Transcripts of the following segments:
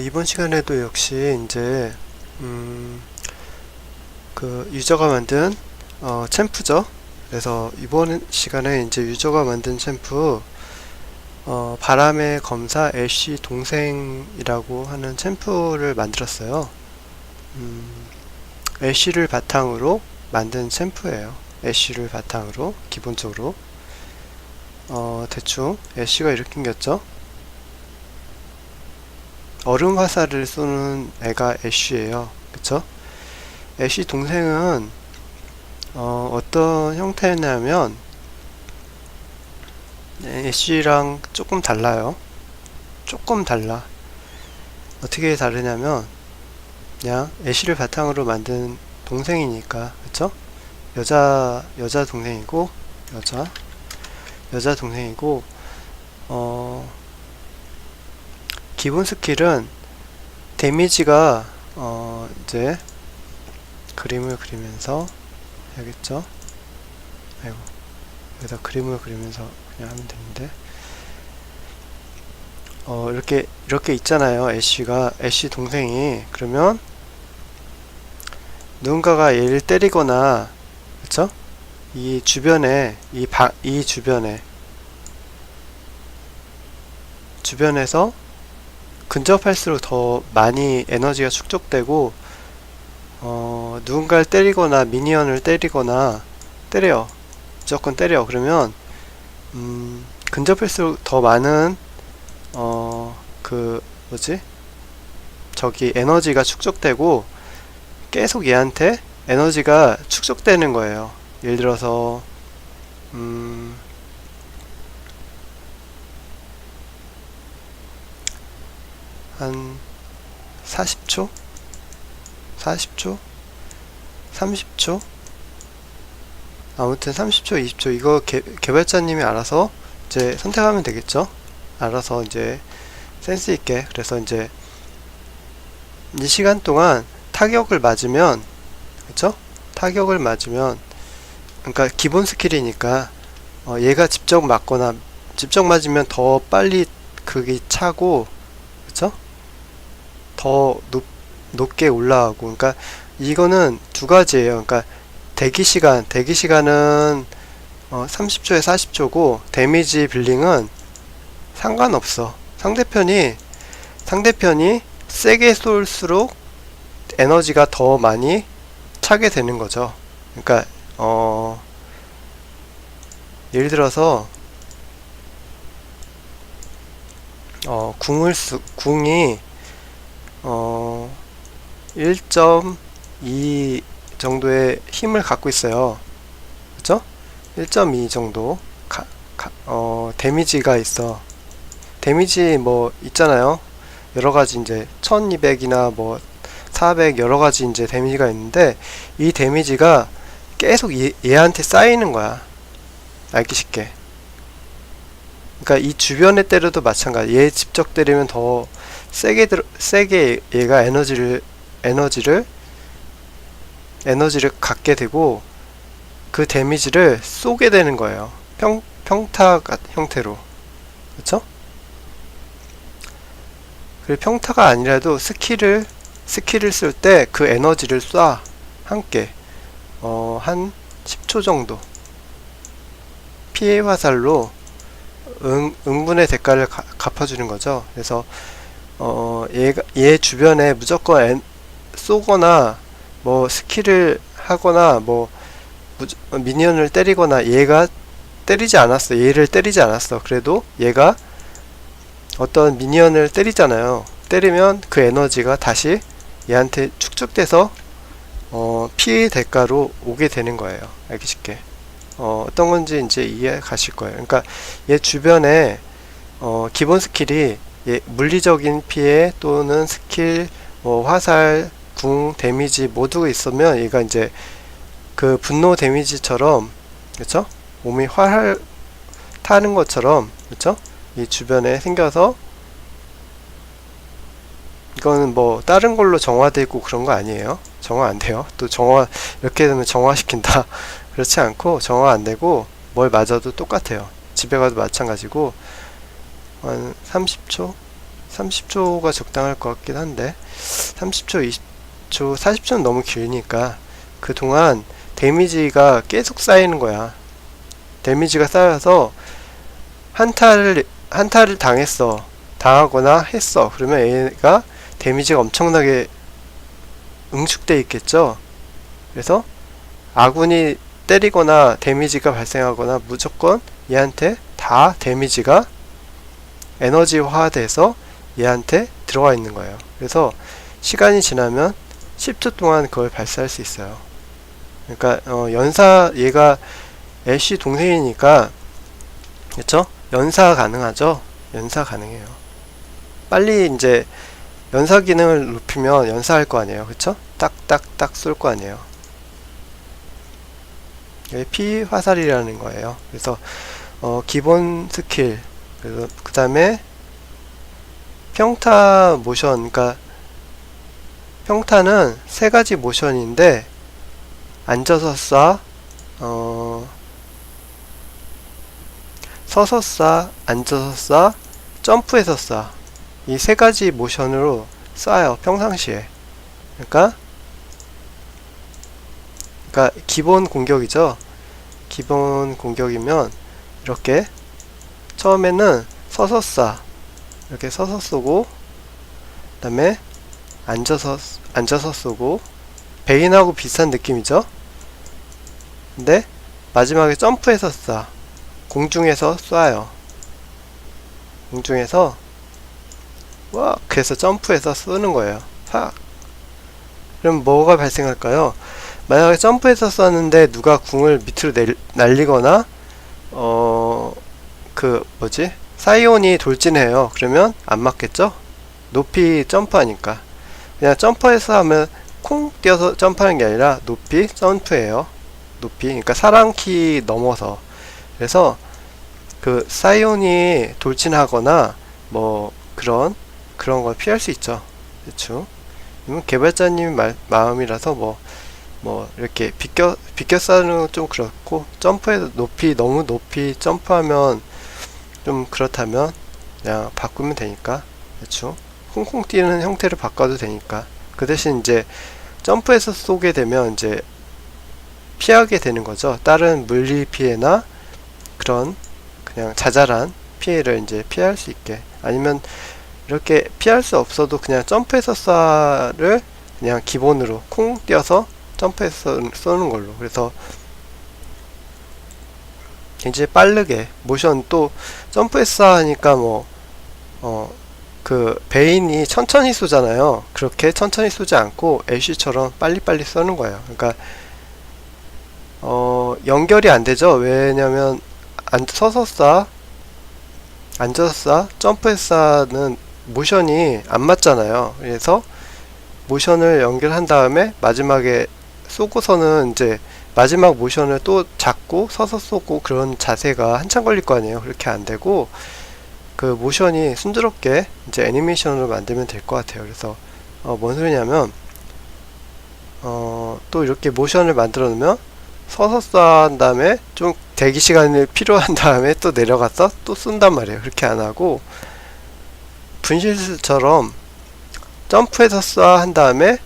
이번 시간에도 역시 이제 그 유저가 만든 챔프죠. 그래서 이번 시간에 이제 유저가 만든 챔프 바람의 검사 애쉬 동생이라고 하는 챔프를 만들었어요. 애쉬를 바탕으로 만든 챔프예요. 애쉬를 바탕으로 기본적으로 대충 애쉬가 이렇게 생겼죠. 얼음 화살을 쏘는 애가 애쉬예요. 그쵸? 애쉬 동생은 어떤 형태냐면 애쉬랑 조금 달라요. 조금 달라. 어떻게 다르냐면 그냥 애쉬를 바탕으로 만든 동생이니까, 그쵸? 여자 동생이고 여자 동생이고 기본 스킬은 데미지가 이제 그림을 그리면서 해야겠죠? 아이고, 여기다 그림을 그리면서 그냥 하면 되는데 이렇게 있잖아요. 애쉬 동생이. 그러면 누군가가 얘를 때리거나, 그쵸? 이 주변에 이 주변에서 근접할수록 더 많이 에너지가 축적되고 누군가를 때리거나 미니언을 때리거나 때려요. 무조건 때려. 그러면 근접할수록 더 많은 그 뭐지? 저기 에너지가 축적되고 계속 얘한테 에너지가 축적되는 거예요. 예를 들어서 한 40초? 40초? 30초? 아무튼 30초, 20초 이거 개발자님이 알아서 이제 선택하면 되겠죠? 알아서 이제 센스 있게. 그래서 이제 이 시간 동안 타격을 맞으면, 그쵸? 타격을 맞으면, 그러니까 기본 스킬이니까 얘가 직접 맞으면 더 빨리 그게 차고, 그쵸? 더 높게 올라가고. 그러니까 이거는 두 가지예요. 그러니까 대기시간은 30초에 40초고 데미지 빌링은 상관없어. 상대편이 세게 쏠수록 에너지가 더 많이 차게 되는 거죠. 그러니까 예를 들어서 궁이 1.2 정도의 힘을 갖고 있어요. 그쵸? 1.2 정도 데미지가 있어. 데미지 뭐 있잖아요. 여러가지 이제 1200이나 뭐 400 여러가지 이제 데미지가 있는데 이 데미지가 계속 얘한테 쌓이는 거야. 알기 쉽게. 그러니까 이 주변에 때려도 마찬가지. 얘 직접 때리면 더 세게 얘가 에너지를 갖게 되고 그 데미지를 쏘게 되는 거예요. 평타 형태로. 그쵸? 그리고 평타가 아니라도 스킬을 쓸 때 그 에너지를 쏴. 함께. 한 10초 정도. 피해 화살로 응분의 대가를 갚아주는 거죠. 그래서 얘 주변에 무조건 쏘거나 뭐 스킬을 하거나 뭐 미니언을 때리거나 얘가 때리지 않았어. 얘를 때리지 않았어. 그래도 얘가 어떤 미니언을 때리잖아요. 때리면 그 에너지가 다시 얘한테 축적돼서 피해 대가로 오게 되는 거예요. 알기 쉽게. 어떤 건지 이제 이해 가실 거예요. 그러니까 얘 주변에 기본 스킬이 물리적인 피해 또는 스킬, 뭐 화살, 궁, 데미지 모두가 있으면 얘가 이제 그 분노 데미지처럼, 그쵸? 몸이 활 타는 것처럼, 그쵸? 이 주변에 생겨서 이거는 뭐 다른 걸로 정화되고 그런 거 아니에요. 정화 안 돼요. 또 이렇게 되면 정화시킨다. 그렇지 않고 정화 안 되고 뭘 맞아도 똑같아요. 집에 가도 마찬가지고 한 30초 30초가 적당할 것 같긴 한데 30초, 20초, 40초는 너무 길니까 그동안 데미지가 계속 쌓이는 거야. 데미지가 쌓여서 한타를 당하거나 했어. 그러면 얘가 데미지가 엄청나게 응축돼 있겠죠. 그래서 아군이 때리거나 데미지가 발생하거나 무조건 얘한테 다 데미지가 에너지화돼서 얘한테 들어가 있는 거예요. 그래서 시간이 지나면 10초 동안 그걸 발사할 수 있어요. 그러니까 얘가 애쉬 동생이니까 그쵸? 연사 가능하죠? 연사 가능해요. 빨리 이제 연사 기능을 높이면 연사할 거 아니에요. 그쵸? 딱딱딱 쏠 거 아니에요. 이게 피 화살이라는 거예요. 그래서 기본 스킬, 그 다음에 평타 모션, 그러니까 평타는 세 가지 모션인데 앉아서 쏴, 서서 쏴, 앉아서 쏴, 점프해서 쏴. 이 세 가지 모션으로 쏴요, 평상시에. 그러니까 기본 공격이죠. 기본 공격이면 이렇게 처음에는 서서 쏴. 이렇게 서서 쏘고, 그 다음에 앉아서 쏘고, 베인하고 비슷한 느낌이죠. 근데 마지막에 점프해서 쏴. 공중에서 쏴요. 공중에서 와, 그래서 점프해서 쏘는 거예요. 팍. 그럼 뭐가 발생할까요? 만약에 점프해서 쐈는데 누가 궁을 밑으로 날리거나 사이온이 돌진해요. 그러면 안 맞겠죠? 높이 점프하니까. 그냥 점프해서 하면 콩 뛰어서 점프하는 게 아니라 높이 점프해요. 높이. 그러니까 사랑키 넘어서. 그래서 그 사이온이 돌진하거나 뭐 그런 걸 피할 수 있죠. 대충. 이건 개발자님 마음이라서 뭐 이렇게 비껴 싸는 건 좀 그렇고, 점프해서 너무 높이 점프하면 좀 그렇다면 그냥 바꾸면 되니까. 대충 콩콩 뛰는 형태를 바꿔도 되니까. 그 대신 이제 점프해서 쏘게 되면 이제 피하게 되는 거죠. 다른 물리 피해나 그런 그냥 자잘한 피해를 이제 피할 수 있게. 아니면 이렇게 피할 수 없어도 그냥 점프해서 쏴를 그냥 기본으로 콩 뛰어서 점프해서 쏘는 걸로. 그래서 굉장히 빠르게 모션, 또 점프해서 하니까 베인이 천천히 쏘잖아요. 그렇게 천천히 쏘지 않고 애쉬처럼 빨리빨리 쏘는 거예요. 그러니까 연결이 안 되죠. 왜냐면 서서 쏴, 앉아서 쏴, 점프해서 쏴는 모션이 안 맞잖아요. 그래서 모션을 연결한 다음에 마지막에 쏘고서는 이제 마지막 모션을 또 잡고 서서 쏘고 그런 자세가 한참 걸릴 거 아니에요. 그렇게 안 되고 그 모션이 순조롭게 이제 애니메이션으로 만들면 될 것 같아요. 그래서 뭔 소리냐면 또 이렇게 모션을 만들어 놓으면 서서 쏴한 다음에 좀 대기 시간이 필요한 다음에 또 내려가서 또 쏜단 말이에요. 그렇게 안 하고 분실처럼 점프해서 쏴 한 다음에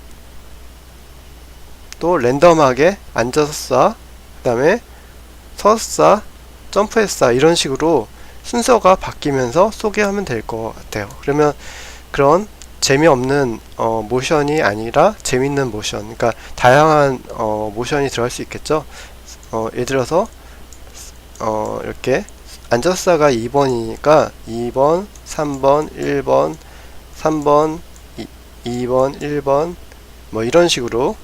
또 랜덤하게 앉아서 쏴, 그 다음에 서서 쏴, 점프해서 쏴, 이런 식으로 순서가 바뀌면서 쏘게 하면 될 것 같아요. 그러면 그런 재미없는 모션이 아니라 재밌는 모션, 그러니까 다양한 모션이 들어갈 수 있겠죠. 예를 들어서 이렇게 앉아서 쏴가 2번이니까 2번, 3번, 1번, 3번, 2번, 1번 뭐 이런 식으로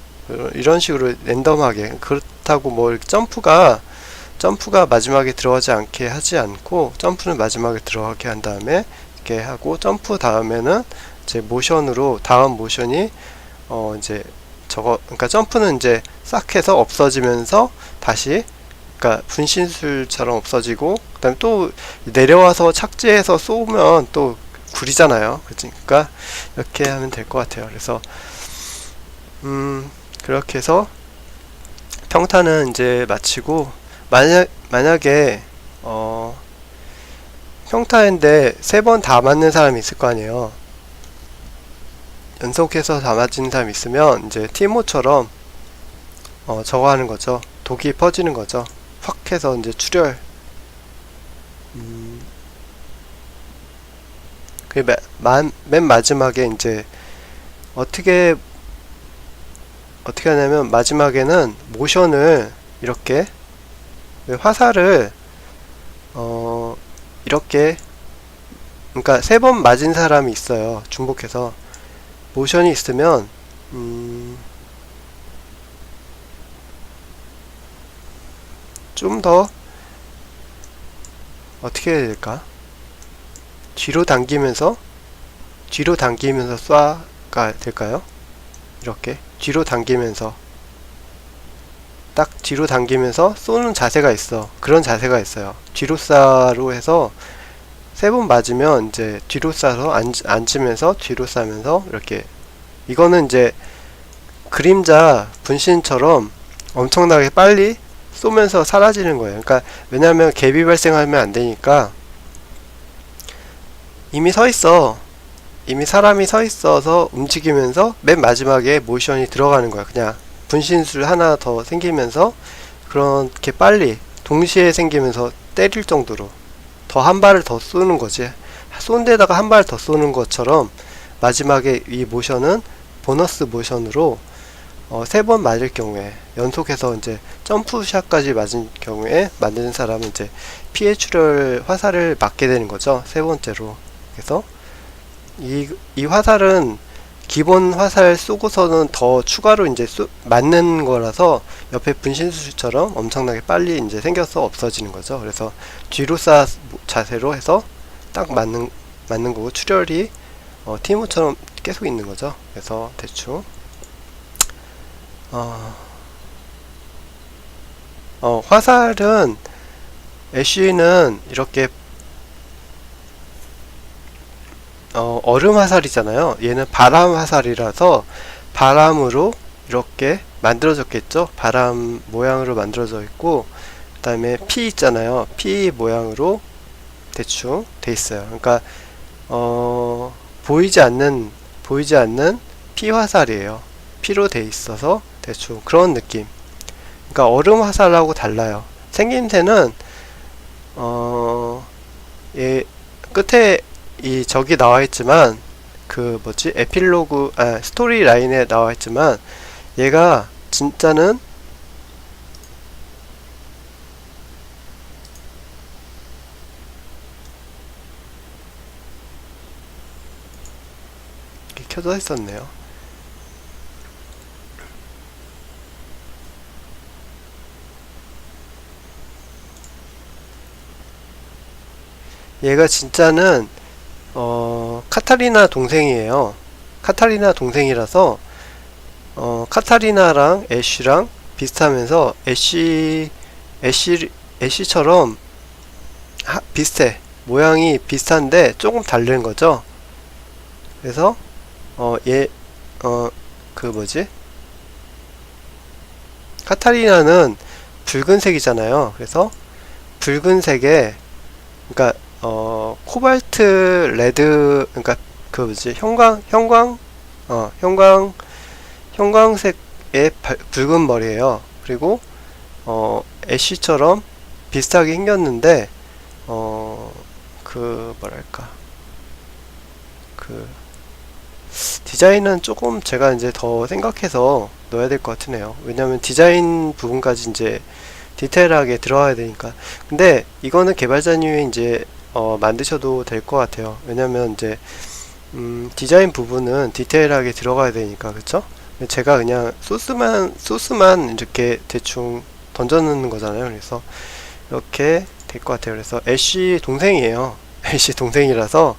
랜덤하게. 그렇다고 뭐 점프가 마지막에 들어가지 않게 하지 않고, 점프는 마지막에 들어가게 한 다음에 이렇게 하고, 점프 다음에는 이제 모션으로 다음 모션이 이제 그러니까 점프는 이제 싹 해서 없어지면서 다시, 그러니까 분신술처럼 없어지고, 그 다음에 또 내려와서 착지해서 쏘면 또 구리잖아요. 그러니까 이렇게 하면 될 것 같아요. 그래서 그렇게 해서 평타는 이제 마치고, 만약에 평타인데 3번 다 맞는 사람이 있을 거 아니에요. 연속해서 다 맞은 사람 있으면 이제 티모처럼 저거 하는 거죠. 독이 퍼지는 거죠. 확 해서 이제 출혈. 그 맨 마지막에 이제 어떻게 하냐면 마지막에는 모션을 이렇게 화살을 이렇게 그러니까 3번 맞은 사람이 있어요. 중복해서 모션이 있으면 좀 더 어떻게 해야 될까? 뒤로 당기면서 쏴가 될까요? 이렇게 뒤로 당기면서 딱 뒤로 당기면서 쏘는 자세가 있어. 그런 자세가 있어요. 뒤로 쏴로 해서 3번 맞으면 이제 뒤로 쏴서 앉으면서 뒤로 쏴면서 이렇게. 이거는 이제 그림자 분신처럼 엄청나게 빨리 쏘면서 사라지는 거예요. 그러니까 왜냐하면 갭이 발생하면 안 되니까. 이미 사람이 서 있어서 움직이면서 맨 마지막에 모션이 들어가는 거야. 그냥 분신술 하나 더 생기면서 그렇게 빨리 동시에 생기면서 때릴 정도로 더 한 발을 더 쏘는 거지. 쏜 데다가 한 발 더 쏘는 것처럼 마지막에 이 모션은 보너스 모션으로 3번 맞을 경우에 연속해서 이제 점프샷까지 맞은 경우에 만드는 사람은 이제 피해 출혈 화살을 맞게 되는 거죠. 3번째로. 그래서 이 화살은 기본 화살 쏘고서는 더 추가로 이제 맞는 거라서 옆에 분신술처럼 엄청나게 빨리 이제 생겨서 없어지는 거죠. 그래서 뒤로 쏴 자세로 해서 딱 맞는 거고 출혈이 티모처럼 계속 있는 거죠. 그래서 대충 화살은 애쉬는 이렇게 얼음 화살이잖아요. 얘는 바람 화살이라서 바람으로 이렇게 만들어졌겠죠. 바람 모양으로 만들어져 있고, 그 다음에 피 있잖아요. 피 모양으로 대충 돼 있어요. 그러니까 보이지 않는 피 화살이에요. 피로 돼 있어서 대충 그런 느낌. 그러니까 얼음 화살하고 달라요. 생김새는 얘 끝에 저기 나와있지만 그 뭐지 에필로그 스토리 라인에 나와있지만 얘가 진짜는 이렇게 켜져 있었네요. 얘가 진짜는 카타리나 동생이에요. 카타리나 동생이라서 카타리나랑 애쉬랑 비슷하면서 애쉬처럼 비슷해. 모양이 비슷한데 조금 다른 거죠. 그래서 그 뭐지? 카타리나는 붉은색이잖아요. 그래서 붉은색에 그러니까 코발트 레드, 그러니까 그 뭐지 형광색의 붉은 머리예요. 그리고 애쉬처럼 비슷하게 생겼는데 그 뭐랄까 그 디자인은 조금 제가 이제 더 생각해서 넣어야 될 것 같으네요. 왜냐면 디자인 부분까지 이제 디테일하게 들어가야 되니까. 근데 이거는 개발자님이 이제 만드셔도 될 것 같아요. 왜냐면 이제 디자인 부분은 디테일하게 들어가야 되니까. 그쵸? 제가 그냥 소스만 이렇게 대충 던져놓는 거잖아요. 그래서 이렇게 될 것 같아요. 그래서 애쉬 동생이에요. 애쉬 동생이라서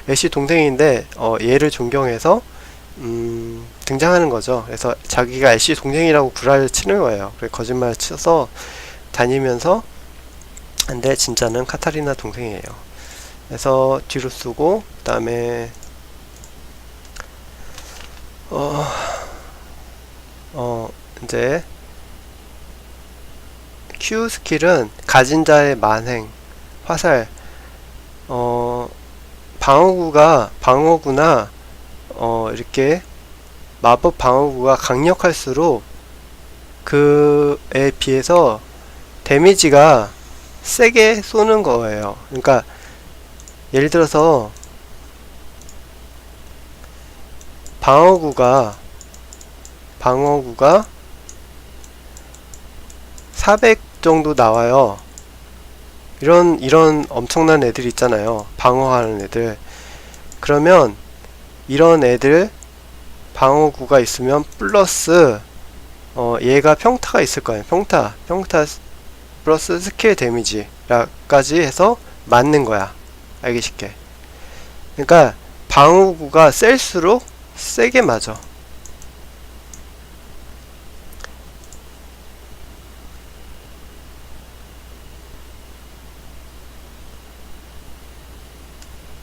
애쉬 동생인데 얘를 존경해서 등장하는 거죠. 그래서 자기가 애쉬 동생이라고 구라를 치는 거예요. 그래 거짓말 쳐서 다니면서, 근데 진짜는 카타리나 동생이에요. 그래서 뒤로 쓰고, 그 다음에 이제 Q 스킬은 가진 자의 만행, 화살, 방어구나 이렇게 마법 방어구가 강력할수록 그에 비해서 데미지가 세게 쏘는 거예요. 그러니까 예를 들어서 방어구가 400 정도 나와요. 이런 엄청난 애들 있잖아요. 방어하는 애들. 그러면 이런 애들 방어구가 있으면 플러스 얘가 평타가 있을 거예요. 평타 플러스 스킬 데미지까지 해서 맞는 거야. 알기 쉽게. 그러니까 방어구가 셀수록 세게 맞아.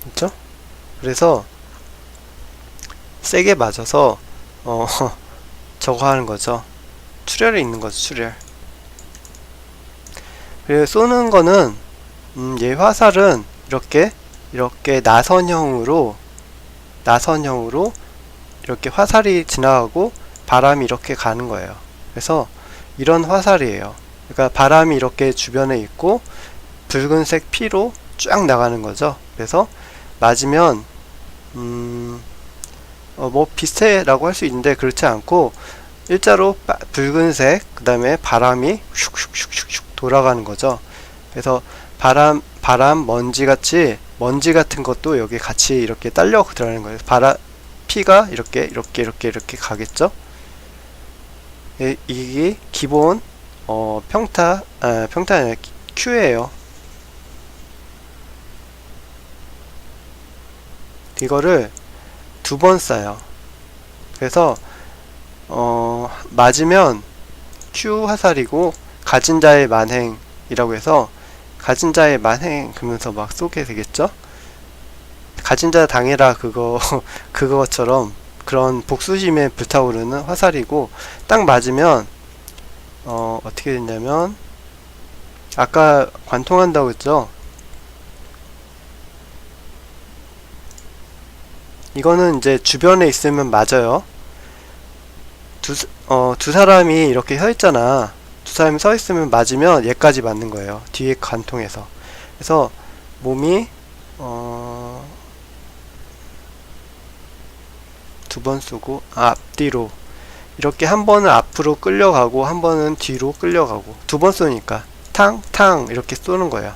그렇죠? 그래서 세게 맞아서 저거 하는 거죠. 출혈이 있는 거죠. 출혈. 그리고 쏘는 거는 얘 화살은 이렇게 나선형으로 이렇게 화살이 지나가고 바람이 이렇게 가는 거예요. 그래서 이런 화살이에요. 그러니까 바람이 이렇게 주변에 있고 붉은색 피로 쫙 나가는 거죠. 그래서 맞으면 뭐 비슷해라고 할 수 있는데 그렇지 않고 일자로 붉은색 그 다음에 바람이 슉슉슉슉슉 돌아가는 거죠. 그래서 바람 먼지 같은 것도 여기 같이 이렇게 딸려 들어가는 거예요. 피가 이렇게 가겠죠. 이게 기본 평타 아니라 Q예요. 이거를 2번 쏴요. 그래서 맞으면 Q 화살이고 가진 자의 만행이라고 해서 가진 자의 만행 그러면서 막 쏘게 되겠죠. 가진 자 당해라 그거처럼 그런 복수심에 불타오르는 화살이고 딱 맞으면 어떻게 됐냐면 아까 관통한다고 했죠. 이거는 이제 주변에 있으면 맞아요. 두 사람이 이렇게 서 있잖아. 두 사람이 서 있으면 맞으면 얘까지 맞는 거예요. 뒤에 관통해서. 그래서 몸이 2번 쏘고 앞뒤로 이렇게 한 번은 앞으로 끌려가고 한 번은 뒤로 끌려가고 2번 쏘니까 탕탕 이렇게 쏘는 거예요.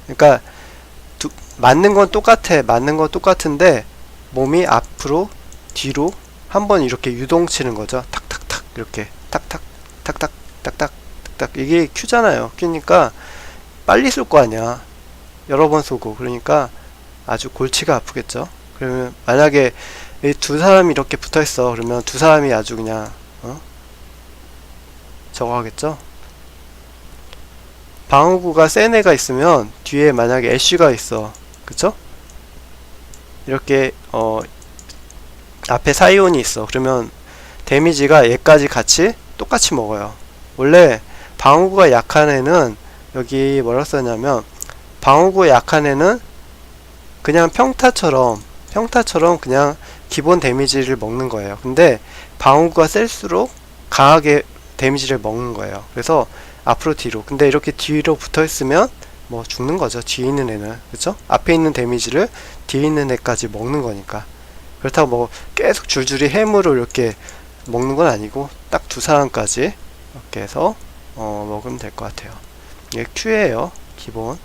그러니까 맞는 건 똑같은데 몸이 앞으로 뒤로 한 번 이렇게 유동치는 거죠. 탁탁탁 이렇게 탁탁 탁탁 탁탁 탁탁 이게 Q잖아요. Q니까 빨리 쏠 거 아니야. 여러 번 쏘고 그러니까 아주 골치가 아프겠죠. 그러면 만약에 이 두 사람이 이렇게 붙어 있어. 그러면 두 사람이 아주 그냥 저거 하겠죠. 방어구가 센 애가 있으면 뒤에 만약에 애쉬가 있어. 그쵸? 이렇게 앞에 사이온이 있어. 그러면 데미지가 얘까지 같이 똑같이 먹어요. 원래 방어구가 약한 애는 여기 뭐라 썼냐면 방어구 약한 애는 그냥 평타처럼 그냥 기본 데미지를 먹는 거예요. 근데 방어구가 셀수록 강하게 데미지를 먹는 거예요. 그래서 앞으로 뒤로. 근데 이렇게 뒤로 붙어 있으면 뭐 죽는 거죠. 뒤에 있는 애는. 그쵸? 앞에 있는 데미지를 뒤에 있는 애까지 먹는 거니까. 그렇다고 뭐 계속 줄줄이 해물을 이렇게 먹는 건 아니고 딱 두 사람까지 이렇게 해서 먹으면 될 것 같아요. 이게 Q예요. 기본.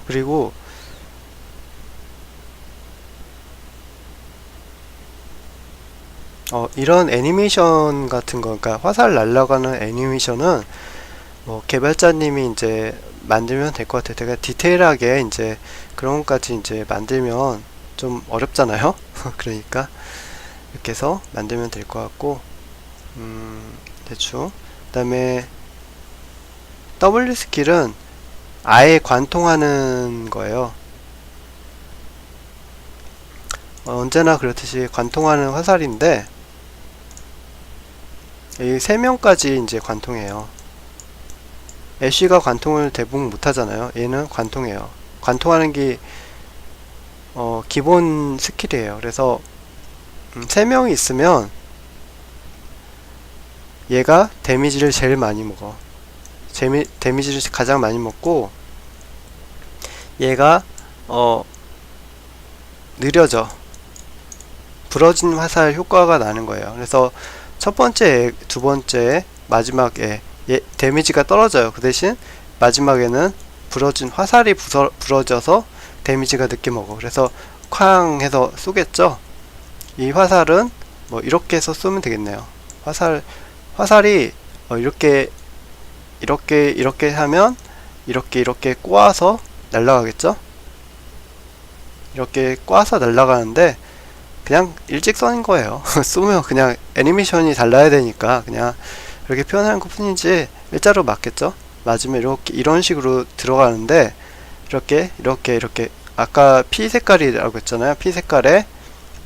그리고 이런 애니메이션 같은 거, 그러니까 화살 날아가는 애니메이션은 뭐 개발자님이 이제 만들면 될 것 같아요. 되게 디테일하게 이제 그런 것까지 이제 만들면 좀 어렵잖아요. 그러니까 이렇게 해서 만들면 될 것 같고, 대충. 그 다음에 W 스킬은 아예 관통하는 거예요. 언제나 그렇듯이 관통하는 화살인데 이 3명까지 이제 관통해요. 애쉬가 관통을 대부분 못하잖아요. 얘는 관통해요. 관통하는 게 기본 스킬이에요. 그래서 3명이 있으면 얘가 데미지를 제일 많이 먹어. 데미지를 가장 많이 먹고 얘가 느려져. 부러진 화살 효과가 나는 거예요. 그래서 첫 번째 애, 두 번째, 마지막 애 데미지가 떨어져요. 그 대신 마지막에는 부러진 화살이 부러져서 데미지가 늦게 먹어. 그래서 쾅 해서 쏘겠죠. 이 화살은 뭐 이렇게 해서 쏘면 되겠네요. 화살이 이렇게 하면 이렇게 꼬아서 날아가겠죠. 이렇게 꼬아서 날아가는데 그냥 일직선인 거예요. 쏘면 그냥 애니메이션이 달라야 되니까 그냥 이렇게 표현하는 것 뿐이지 일자로 맞겠죠. 맞으면 이렇게 이런 식으로 들어가는데 이렇게 아까 피 색깔이라고 했잖아요. 피 색깔에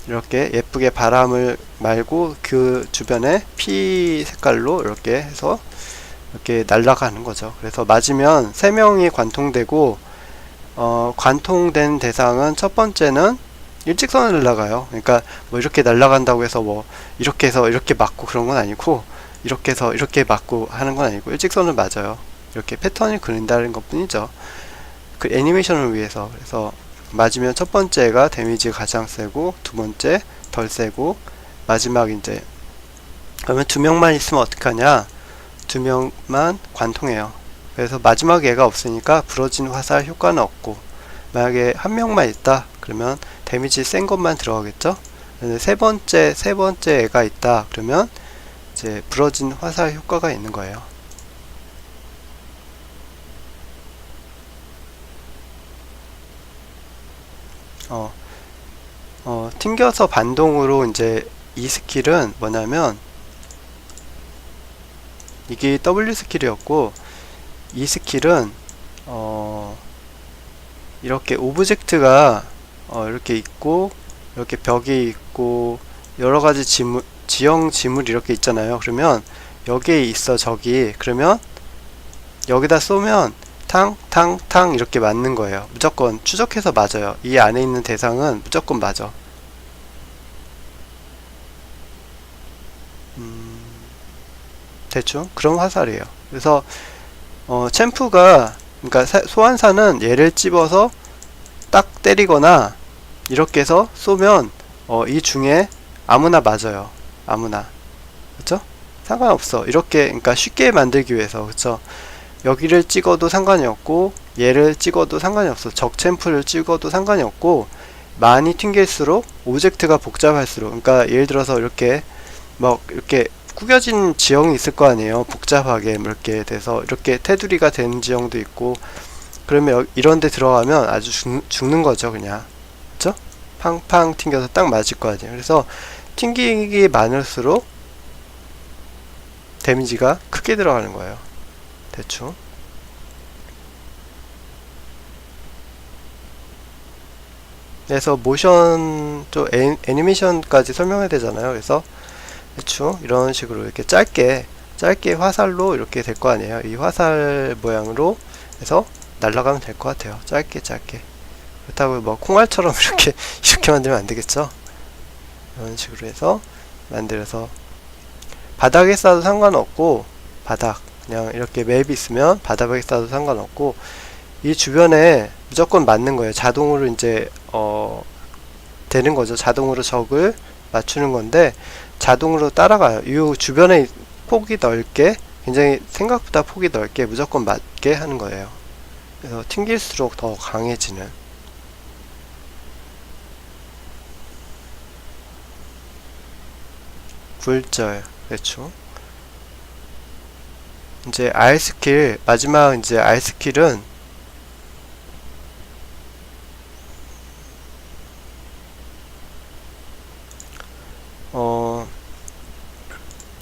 이렇게 예쁘게 바람을 말고 그 주변에 피 색깔로 이렇게 해서 이렇게 날아가는 거죠. 그래서 맞으면 3명이 관통되고 관통된 대상은 첫 번째는 일직선을 날아가요. 그러니까 뭐 이렇게 날아간다고 해서 뭐 이렇게 해서 이렇게 맞고 그런 건 아니고 이렇게 해서 이렇게 맞고 하는 건 아니고 일직선을 맞아요. 이렇게 패턴을 그린다는 것 뿐이죠. 그 애니메이션을 위해서. 그래서 맞으면 첫 번째가 데미지가 가장 세고 두 번째 덜 세고 마지막 이제 그러면 2명만 있으면 어떻게 하냐? 2명만 관통해요. 그래서 마지막 애가 없으니까 부러진 화살 효과는 없고 만약에 1명만 있다 그러면 데미지 센 것만 들어가겠죠. 세 번째 애가 있다 그러면 이제 부러진 화살 효과가 있는 거예요. 튕겨서 반동으로 이제 이 스킬은 뭐냐면 이게 W 스킬이었고 이 스킬은 이렇게 오브젝트가 이렇게 있고 이렇게 벽이 있고 여러가지 지형 지물 이렇게 있잖아요. 그러면 여기에 있어 적이. 그러면 여기다 쏘면 탕 이렇게 맞는 거예요. 무조건 추적해서 맞아요. 이 안에 있는 대상은 무조건 맞아. 대충 그런 화살이에요. 그래서 챔프가 그러니까 소환사는 얘를 찝어서 딱 때리거나 이렇게 해서 쏘면 이 중에 아무나 맞아요. 아무나. 그쵸? 상관없어. 이렇게 그러니까 쉽게 만들기 위해서. 그쵸? 여기를 찍어도 상관이 없고 얘를 찍어도 상관이 없어. 적 챔프를 찍어도 상관이 없고 많이 튕길수록 오브젝트가 복잡할수록 그러니까 예를 들어서 이렇게 막 이렇게 구겨진 지형이 있을 거 아니에요. 복잡하게 이렇게 돼서 이렇게 테두리가 되는 지형도 있고 그러면 이런 데 들어가면 아주 죽는 거죠. 그냥. 그쵸? 팡팡 튕겨서 딱 맞을 거 아니에요. 그래서 튕기기 많을수록 데미지가 크게 들어가는 거예요. 대충. 그래서 모션 또 애니메이션까지 설명해야 되잖아요. 그래서 대충 이런 식으로 이렇게 짧게 화살로 이렇게 될 거 아니에요. 이 화살 모양으로 해서 날아가면 될 것 같아요. 짧게 그렇다고 뭐 콩알처럼 이렇게 만들면 안 되겠죠. 이런 식으로 해서 만들어서 바닥에 쏴도 상관없고 그냥 이렇게 맵이 있으면 바닥에 쏴도 상관없고 이 주변에 무조건 맞는 거예요. 자동으로 이제 되는 거죠. 자동으로 적을 맞추는 건데 자동으로 따라가요. 이 주변에 폭이 넓게 굉장히 생각보다 폭이 넓게 무조건 맞게 하는 거예요. 그래서 튕길수록 더 강해지는. 굴절 대충. 이제 R 스킬 마지막 이제 R 스킬은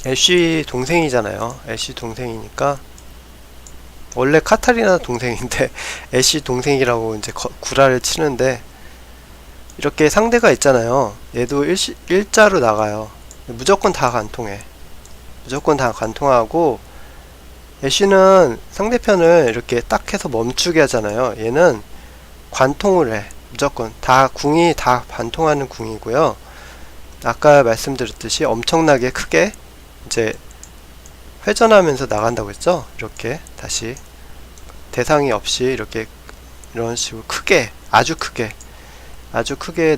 애쉬 동생이잖아요. 애쉬 동생이니까 원래 카타리나 동생인데 애쉬 동생이라고 이제 구라를 치는데 이렇게 상대가 있잖아요. 얘도 일자로 나가요. 무조건 다 관통해. 무조건 다 관통하고 애쉬는 상대편을 이렇게 딱 해서 멈추게 하잖아요. 얘는 관통을 해. 무조건 다 궁이 다 관통하는 궁이고요. 아까 말씀드렸듯이 엄청나게 크게 이제 회전하면서 나간다고 했죠. 이렇게 다시 대상이 없이 이렇게 이런 식으로 크게 아주 크게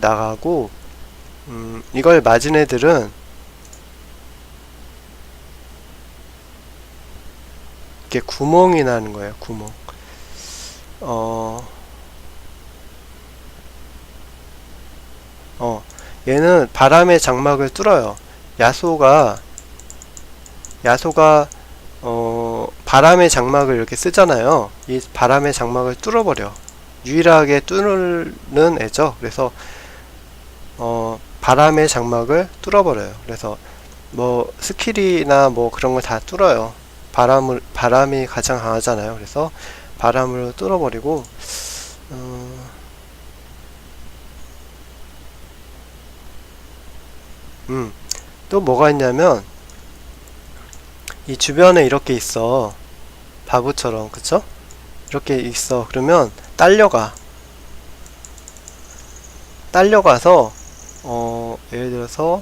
나가고, 이걸 맞은 애들은 이렇게 구멍이 나는 거예요. 구멍. 얘는 바람의 장막을 뚫어요. 야소가 바람의 장막을 이렇게 쓰잖아요. 이 바람의 장막을 뚫어버려. 유일하게 뚫는 애죠. 그래서 바람의 장막을 뚫어버려요. 그래서 뭐 스킬이나 뭐 그런 걸 다 뚫어요. 바람이 가장 강하잖아요. 그래서 바람으로 뚫어버리고, 또 뭐가 있냐면 이 주변에 이렇게 있어. 바보처럼, 그쵸? 이렇게 있어. 그러면 딸려가서 예를 들어서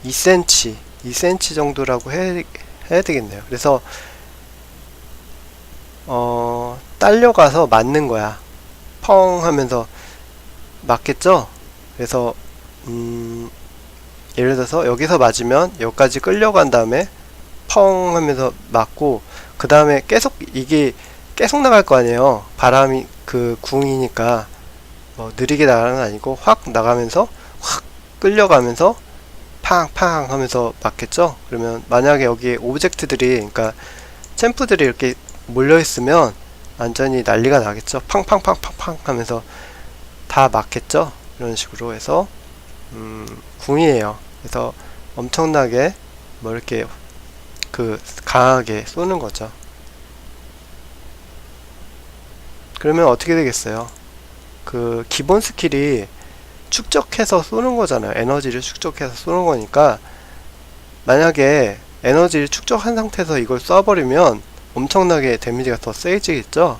2cm 정도라고 해야 되겠네요. 그래서 딸려가서 맞는 거야. 펑 하면서 맞겠죠? 그래서 예를 들어서 여기서 맞으면 여기까지 끌려간 다음에 펑 하면서 맞고, 그 다음에 이게 계속 나갈 거 아니에요. 바람이 그 궁이니까 뭐 느리게 나가는 건 아니고 확 나가면서 확 끌려가면서 팡팡 하면서 맞겠죠. 그러면 만약에 여기에 오브젝트들이, 그러니까 챔프들이 이렇게 몰려 있으면 완전히 난리가 나겠죠. 팡팡팡팡팡 하면서 다 맞겠죠. 이런 식으로 해서 궁이에요. 그래서 엄청나게 뭐 이렇게 강하게 쏘는 거죠. 그러면 어떻게 되겠어요? 그 기본 스킬이 축적해서 쏘는 거잖아요. 에너지를 축적해서 쏘는 거니까, 만약에 에너지를 축적한 상태에서 이걸 쏴버리면 엄청나게 데미지가 더 세지겠죠.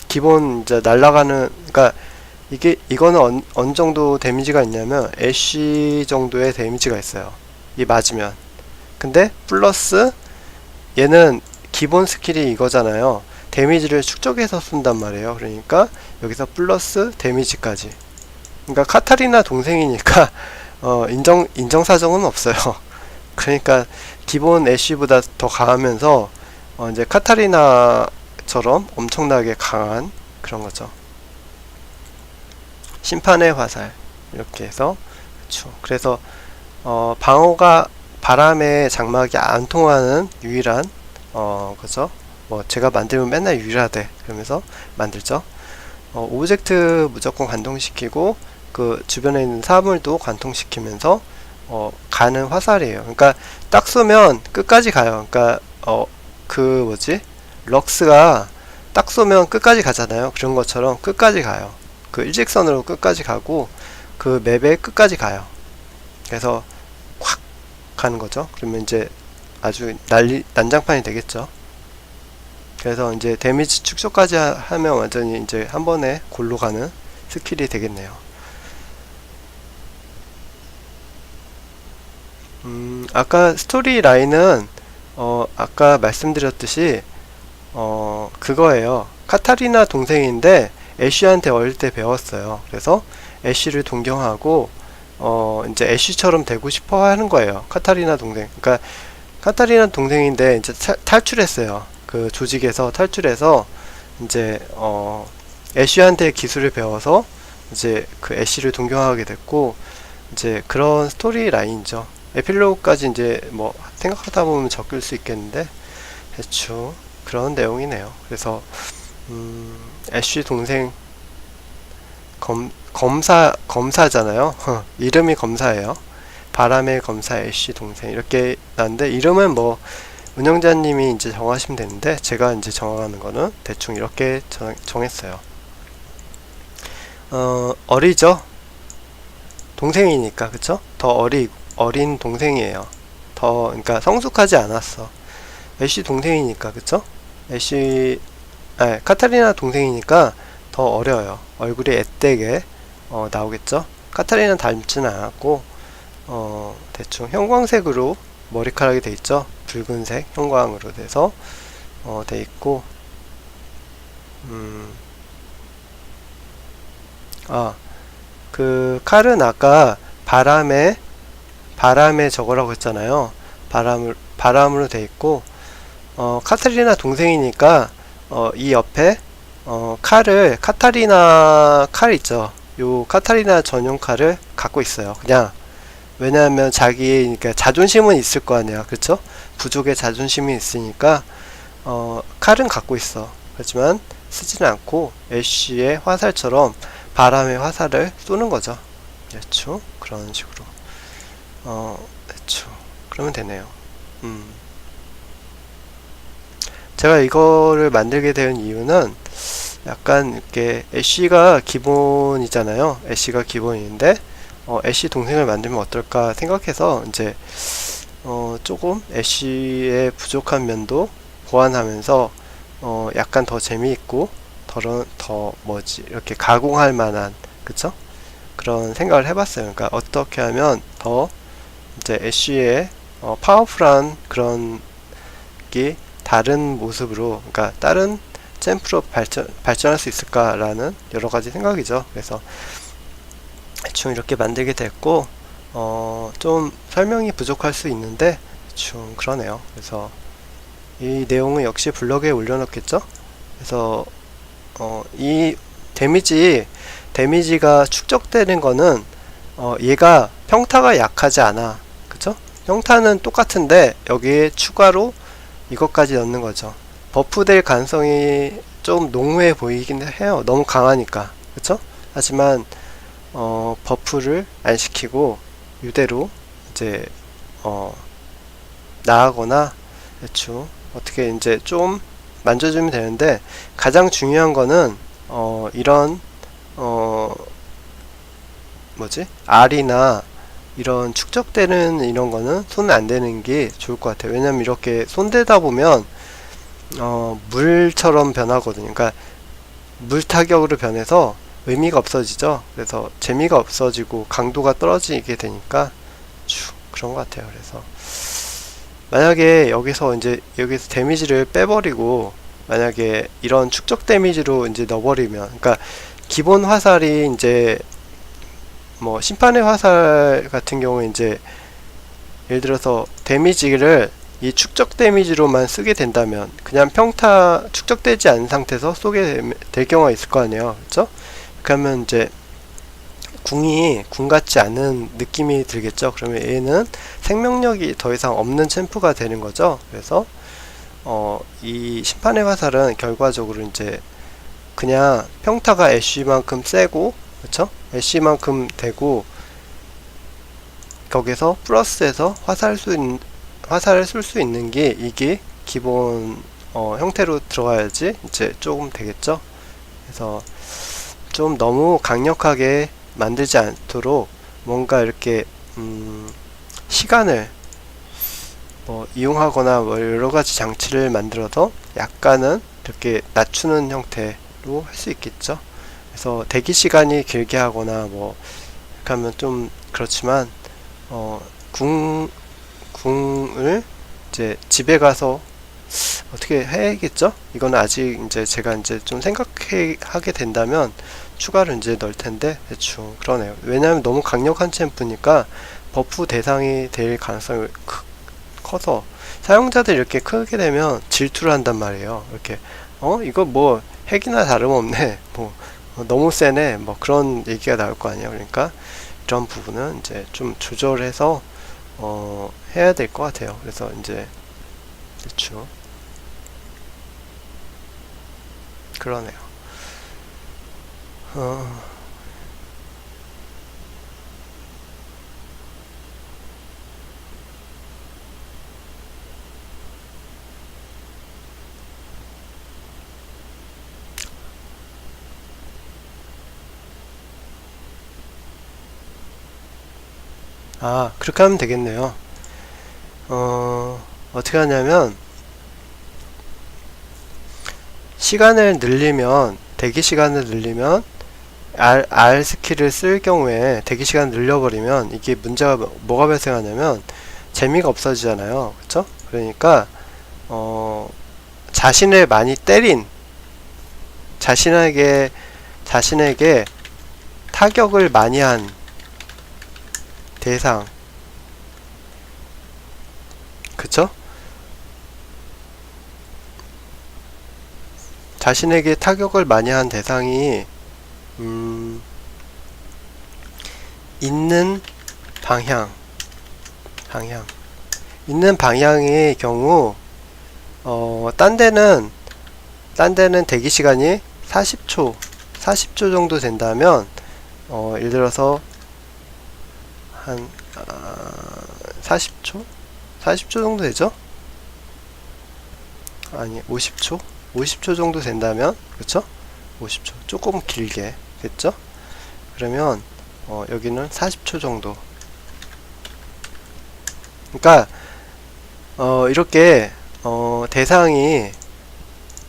기본 이제 날아가는, 그러니까 이거는 어느 정도 데미지가 있냐면 애쉬 정도의 데미지가 있어요. 이 맞으면. 근데 플러스 얘는 기본 스킬이 이거잖아요. 데미지를 축적해서 쏜단 말이에요. 그러니까 여기서 플러스 데미지까지. 그러니까 카타리나 동생이니까 인정사정은 없어요. 그러니까 기본 애쉬보다 더 강하면서 이제 카타리나처럼 엄청나게 강한 그런 거죠. 심판의 화살 이렇게 해서, 그쵸. 그래서 방어가 바람의 장막이 안 통하는 유일한 그죠. 뭐 제가 만들면 맨날 유일하대 그러면서 만들죠. 오브젝트 무조건 관통시키고 그 주변에 있는 사물도 관통시키면서 가는 화살이에요. 그러니까 딱 쏘면 끝까지 가요. 그러니까 그 뭐지, 럭스가 딱 쏘면 끝까지 가잖아요. 그런 것처럼 끝까지 가요. 그 일직선으로 끝까지 가고 그 맵의 끝까지 가요. 그래서 확 가는 거죠. 그러면 이제 아주 난장판이 되겠죠. 그래서 이제 데미지 축소까지 하면 완전히 이제 한 번에 골로 가는 스킬이 되겠네요. 아까 스토리 라인은 아까 말씀드렸듯이 그거예요. 카타리나 동생인데 애쉬한테 어릴 때 배웠어요. 그래서 애쉬를 동경하고 이제 애쉬처럼 되고 싶어 하는 거예요. 카타리나 동생. 그러니까 카타리나 동생인데 이제 탈출했어요. 그 조직에서 탈출해서 이제 애쉬한테 기술을 배워서 이제 그 애쉬를 동경하게 됐고, 이제 그런 스토리 라인이죠. 에필로그까지 이제 뭐 생각하다 보면 적을 수 있겠는데 대충 그런 내용이네요. 그래서 애쉬 동생 검사잖아요. 이름이 검사예요. 바람의 검사 애쉬 동생 이렇게 나는데, 이름은 뭐 운영자님이 이제 정하시면 되는데 제가 이제 정하는 거는 대충 이렇게 정했어요. 어리죠? 동생이니까, 그쵸? 더 어린 동생이에요. 그러니까 성숙하지 않았어. 애쉬 동생이니까, 그쵸? 애쉬, 카타리나 동생이니까 더 어려요. 얼굴이 앳되게 나오겠죠? 카타리나 닮지는 않았고, 대충 형광색으로 머리카락이 돼 있죠? 붉은색 형광으로 돼서 돼 있고, 그 칼은 아까 바람에 저거라고 했잖아요. 바람으로 돼 있고, 카타리나 동생이니까 이 옆에 카타리나 칼 있죠. 요 카타리나 전용 칼을 갖고 있어요. 그냥 왜냐하면 자기 그러니까 자존심은 있을 거 아니야, 그쵸? 부족의 자존심이 있으니까 칼은 갖고 있어. 하지만 쓰지는 않고 애쉬의 화살처럼 바람의 화살을 쏘는 거죠. 대충 그런 식으로 대충 그러면 되네요. 제가 이거를 만들게 된 이유는 약간 이렇게 애쉬가 기본이잖아요. 애쉬가 기본인데 애쉬 동생을 만들면 어떨까 생각해서 이제 조금 애쉬의 부족한 면도 보완하면서 약간 더 재미있고 더 뭐지 이렇게 가공할 만한, 그쵸? 그런 생각을 해봤어요. 그러니까 어떻게 하면 더 이제 애쉬의 파워풀한 그런 게 다른 모습으로, 그러니까 다른 챔프로 발전할 수 있을까라는 여러 가지 생각이죠. 그래서 대충 이렇게 만들게 됐고, 좀 설명이 부족할 수 있는데 대충 그러네요. 그래서 이 내용은 역시 블로그에 올려놓겠죠. 그래서 이 데미지가 축적되는 거는 얘가 평타가 약하지 않아, 그쵸? 평타는 똑같은데 여기에 추가로 이것까지 넣는 거죠. 버프될 가능성이 좀 농후해 보이긴 해요. 너무 강하니까, 그쵸? 하지만 버프를 안 시키고 이대로 이제 나가거나 대충 어떻게 이제 좀 만져주면 되는데, 가장 중요한 거는 이런 뭐지? R이나 이런 축적되는 이런 거는 손 안 대는 게 좋을 것 같아요. 왜냐면 이렇게 손 대다 보면 물처럼 변하거든요. 그러니까 물 타격으로 변해서 의미가 없어지죠. 그래서 재미가 없어지고 강도가 떨어지게 되니까 그런 것 같아요. 그래서 만약에 여기서 데미지를 빼버리고 만약에 이런 축적 데미지로 이제 넣어버리면, 그러니까 기본 화살이 이제 뭐 심판의 화살 같은 경우에 이제 예를 들어서 데미지를 이 축적 데미지로만 쓰게 된다면 그냥 평타 축적되지 않은 상태에서 쏘게 될 경우가 있을 거 아니에요, 그렇죠? 그러면 이제 궁 같지 않은 느낌이 들겠죠. 그러면 얘는 생명력이 더 이상 없는 챔프가 되는 거죠. 그래서 이 심판의 화살은 결과적으로 이제 그냥 평타가 애쉬만큼 세고, 그쵸? 애쉬만큼 되고 거기서 플러스해서 화살을 쏠 수 있는 게 이게 기본 형태로 들어가야지 이제 조금 되겠죠. 그래서 좀 너무 강력하게 만들지 않도록 뭔가 이렇게 시간을 이용하거나 뭐 여러가지 장치를 만들어서 약간은 이렇게 낮추는 형태로 할 수 있겠죠. 그래서 대기 시간이 길게 하거나 뭐 이렇게 하면 좀 그렇지만 궁을 이제 집에 가서 어떻게 해야겠죠? 이거는 아직 이제 제가 이제 좀 생각하게 된다면 추가로 이제 넣을 텐데 대충 그러네요. 왜냐하면 너무 강력한 챔프니까 버프 대상이 될 가능성이 커서 사용자들이 이렇게 크게 되면 질투를 한단 말이에요. 이렇게 이거 뭐 핵이나 다름없네, 뭐 너무 세네, 뭐 그런 얘기가 나올 거 아니에요. 그러니까 이런 부분은 이제 좀 조절해서 해야 될 것 같아요. 그래서 이제 대충 그러네요. 그렇게 하면 되겠네요. 어떻게 하냐면 시간을 늘리면, 대기 시간을 늘리면 R 스킬을 쓸 경우에 대기 시간을 늘려버리면 이게 문제가 뭐가 발생하냐면 재미가 없어지잖아요. 그쵸? 그러니까 자신을 많이 때린, 자신에게 타격을 많이 한 대상, 그쵸? 자신에게 타격을 많이 한 대상이 있는 있는 방향의 경우 딴 데는 대기 시간이 40초 정도 된다면 예를 들어서 한 40초 정도 되죠? 아니 50초 정도 된다면, 그쵸? 50초 조금 길게 됐죠? 그러면 여기는 40초 정도. 그러니까 이렇게 대상이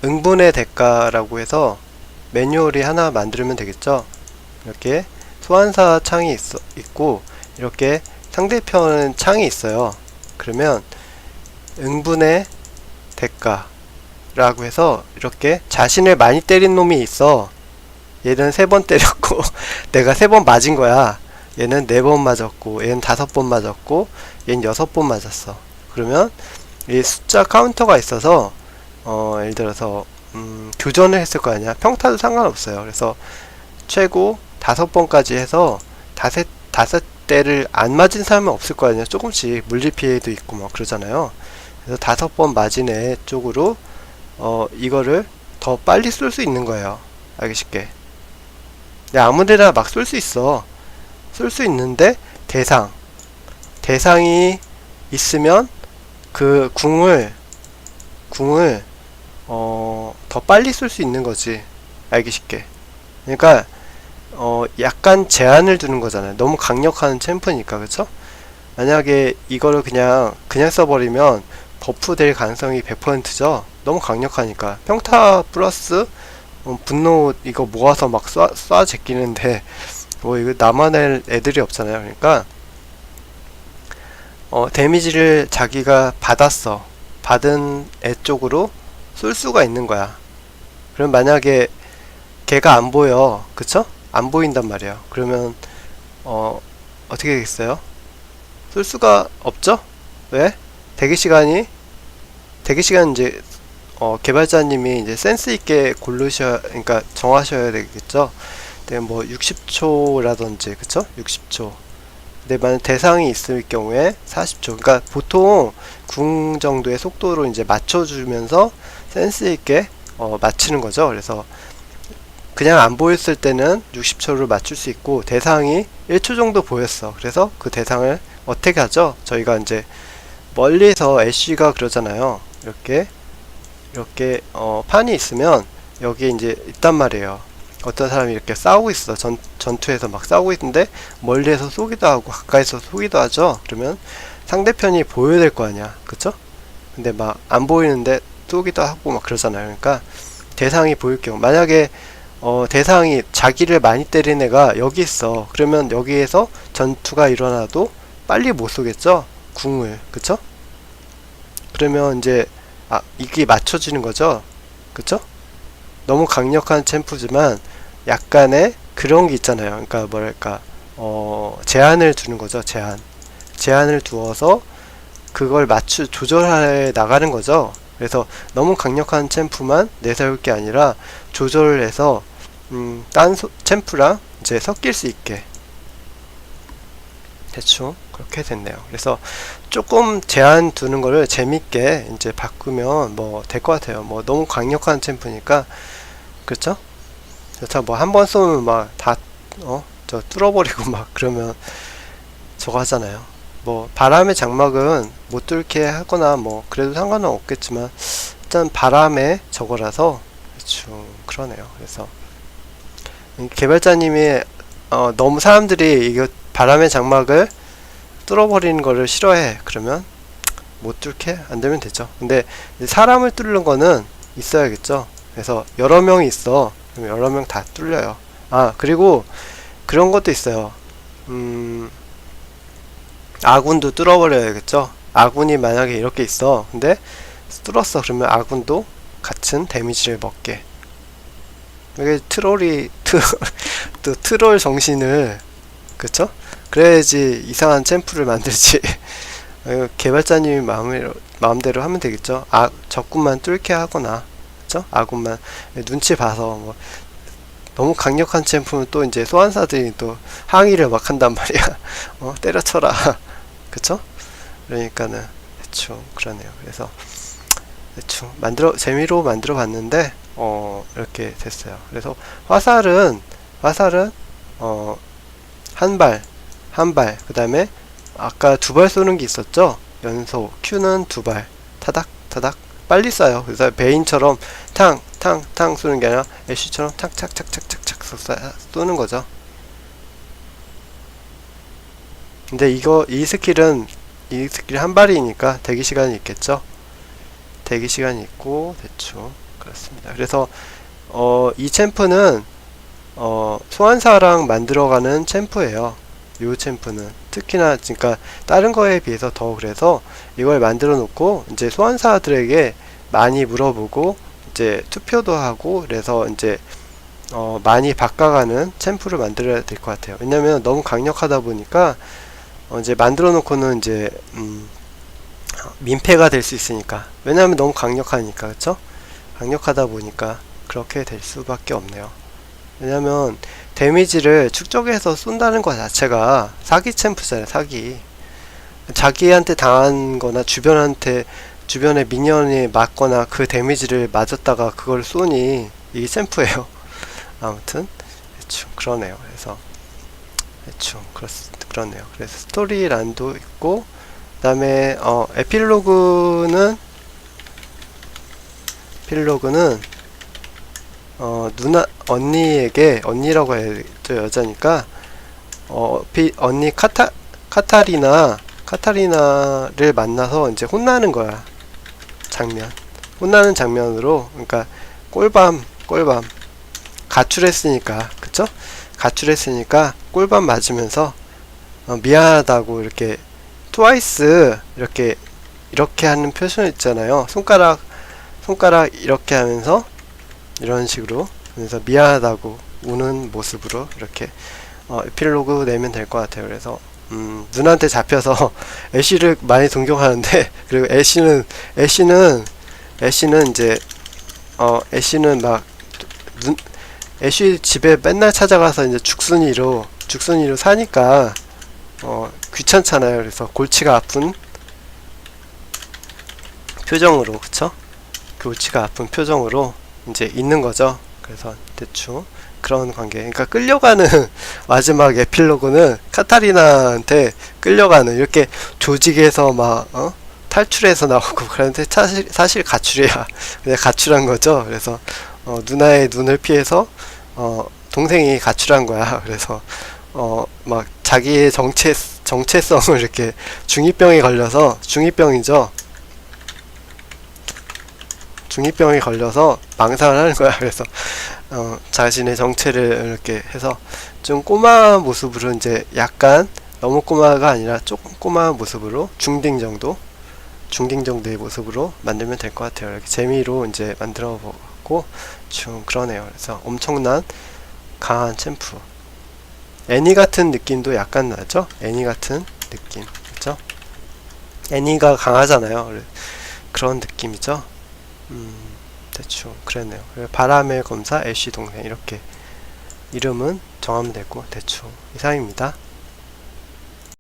응분의 대가라고 해서 매뉴얼이 하나 만들면 되겠죠? 이렇게 소환사 창이 있고 이렇게 상대편 창이 있어요. 그러면 응분의 대가 라고 해서 이렇게 자신을 많이 때린 놈이 있어. 얘는 3번 때렸고 내가 3번 맞은 거야. 얘는 4번 맞았고 얘는 5번 맞았고 얘는 6번 맞았어. 그러면 이 숫자 카운터가 있어서 예를 들어서 교전을 했을 거 아니야. 평타도 상관없어요. 그래서 최고 5번까지 해서 5대를 안 맞은 사람은 없을 거 아니야. 조금씩 물리피해도 있고 뭐 그러잖아요. 그래서 5번 맞은 애 쪽으로 이거를 더 빨리 쏠 수 있는 거예요. 알기 쉽게. 근데 아무데나 막 쏠 수 있어. 쏠 수 있는데 대상이 있으면 그 궁을 더 빨리 쏠 수 있는 거지. 알기 쉽게. 그러니까 약간 제한을 두는 거잖아요. 너무 강력한 챔프니까. 그쵸? 만약에 이거를 그냥 써버리면 버프 될 가능성이 100%죠. 너무 강력하니까. 평타 플러스 분노 이거 모아서 막 쏴 제끼는데 뭐 이거 나만의 애들이 없잖아요. 그러니까 데미지를 자기가 받은 애 쪽으로 쏠 수가 있는 거야. 그럼 만약에 걔가 안 보여, 그쵸? 안 보인단 말이에요. 그러면 어떻게 되겠어요? 쏠 수가 없죠? 왜? 대기 시간 이제 개발자님이 이제 센스 있게 그러니까 정하셔야 되겠죠. 근데 뭐 60초라든지, 그쵸? 60초. 근데 만약 대상이 있을 경우에 40초. 그러니까 보통 궁 정도의 속도로 이제 맞춰주면서 센스 있게 맞추는 거죠. 그래서 그냥 안 보였을 때는 60초를 맞출 수 있고 대상이 1초 정도 보였어. 그래서 그 대상을 어떻게 하죠? 저희가 이제 멀리서 애쉬가 그러잖아요. 이렇게 판이 있으면 여기에 이제 있단 말이에요. 어떤 사람이 이렇게 싸우고 있어. 전투에서 막 싸우고 있는데 멀리에서 쏘기도 하고 가까이서 쏘기도 하죠. 그러면 상대편이 보여야 될 거 아니야. 그쵸? 근데 막 안 보이는데 쏘기도 하고 막 그러잖아요. 그러니까 대상이 보일 경우, 만약에 대상이 자기를 많이 때린 애가 여기 있어. 그러면 여기에서 전투가 일어나도 빨리 못 쏘겠죠? 궁을. 그쵸? 그러면 이제 이게 맞춰지는 거죠. 그쵸? 너무 강력한 챔프지만 약간의 그런 게 있잖아요. 그러니까 뭐랄까 제한을 두는 거죠. 제한을 두어서 그걸 조절해 나가는 거죠. 그래서 너무 강력한 챔프만 내세울 게 아니라 조절을 해서 딴 챔프랑 이제 섞일 수 있게 대충 그렇게 됐네요. 그래서 조금 제한 두는 거를 재밌게 이제 바꾸면 뭐 될 것 같아요. 뭐 너무 강력한 챔프니까. 그렇죠? 자, 뭐 한 번 쏘면 막 다 저 뚫어버리고 막 그러면 저거 하잖아요. 뭐 바람의 장막은 못 뚫게 하거나 뭐 그래도 상관은 없겠지만 일단 바람의 저거라서 대충 그러네요. 그래서 개발자님이 너무 사람들이 이거 바람의 장막을 뚫어버리는 거를 싫어해. 그러면 못 뚫게 안 되면 되죠. 근데 사람을 뚫는 거는 있어야겠죠. 그래서 여러 명이 있어. 그럼 여러 명 다 뚫려요. 아, 그리고 그런 것도 있어요. 아군도 뚫어버려야겠죠. 아군이 만약에 이렇게 있어. 근데 뚫었어. 그러면 아군도 같은 데미지를 먹게. 이게 또 트롤 정신을, 그쵸? 그래야지 이상한 챔프를 만들지. 개발자님이 마음대로 하면 되겠죠. 적군만 뚫게 하거나, 그쵸? 아군만 눈치 봐서 뭐 너무 강력한 챔프는 또 이제 소환사들이 또 항의를 막 한단 말이야. 때려쳐라. 그쵸? 그러니까는 대충 그러네요. 그래서 대충 재미로 만들어 봤는데 이렇게 됐어요. 그래서 화살은 한 발, 그 다음에 아까 두 발 쏘는 게 있었죠? 연소 Q는 두 발, 타닥 타닥 빨리 쏴요. 그래서 베인처럼 탕 쏘는 게 아니라 애쉬처럼 탁착착착착착 쏘는 거죠. 근데 이 스킬은 한 발이니까 대기 시간이 있겠죠. 대기 시간이 있고 대충 그렇습니다. 그래서 이 챔프는 소환사랑 만들어가는 챔프예요. 요 챔프는 특히나 그러니까 다른 거에 비해서 더 그래서 이걸 만들어 놓고 이제 소환사들에게 많이 물어보고 이제 투표도 하고 그래서 이제 많이 바꿔가는 챔프를 만들어야 될 것 같아요. 왜냐면 너무 강력하다 보니까 이제 만들어 놓고는 이제 민폐가 될 수 있으니까. 왜냐하면 너무 강력하니까. 그쵸? 강력하다 보니까 그렇게 될 수밖에 없네요. 왜냐면 데미지를 축적해서 쏜다는 것 자체가 사기 챔프잖아요. 사기. 자기한테 당한 거나 주변에 미니언이 맞거나 그 데미지를 맞았다가 그걸 쏘니 이게 챔프예요. 아무튼 대충 그러네요. 그래서 대충 그러네요. 그래서 스토리란도 있고 그 다음에 에필로그는 언니라고 해야죠. 여자니까 언니 카타리나를 만나서 이제 혼나는 거야. 혼나는 장면으로. 그러니까 꿀밤 가출했으니까, 그쵸? 가출했으니까 꿀밤 맞으면서 미안하다고 이렇게 트와이스 이렇게 하는 표현 있잖아요. 손가락 이렇게 하면서 이런 식으로, 그래서 미안하다고 우는 모습으로 이렇게 에필로그 내면 될 것 같아요. 그래서 눈한테 잡혀서 애쉬를 많이 동경하는데, 그리고 애쉬는 이제 애쉬 집에 맨날 찾아가서 이제 죽순이로 사니까 귀찮잖아요. 그래서 골치가 아픈 표정으로, 그쵸? 골치가 아픈 표정으로 이제 있는 거죠. 그래서 대충 그런 관계. 그러니까 끌려가는 마지막 에필로그는 카타리나한테 끌려가는, 이렇게 조직에서 막 탈출해서 나오고 그런데 사실 가출이야. 그냥 가출한 거죠. 그래서 누나의 눈을 피해서 동생이 가출한 거야. 그래서 막 자기의 정체성을 이렇게 중이병에 걸려서, 중이병이 걸려서 망상을 하는 거야. 그래서 자신의 정체를 이렇게 해서 좀 꼬마 모습으로, 이제 약간 너무 꼬마가 아니라 조금 꼬마 모습으로 중딩 정도의 모습으로 만들면 될 것 같아요. 이렇게 재미로 이제 만들어 보고 좀 그러네요. 그래서 엄청난 강한 챔프. 애니 같은 느낌도 약간 나죠? 애니 같은 느낌. 그쵸? 애니가 강하잖아요. 그런 느낌이죠? 대충 그랬네요. 바람의 검사 애쉬 동생, 이렇게 이름은 정하면 되고 대충 이상입니다.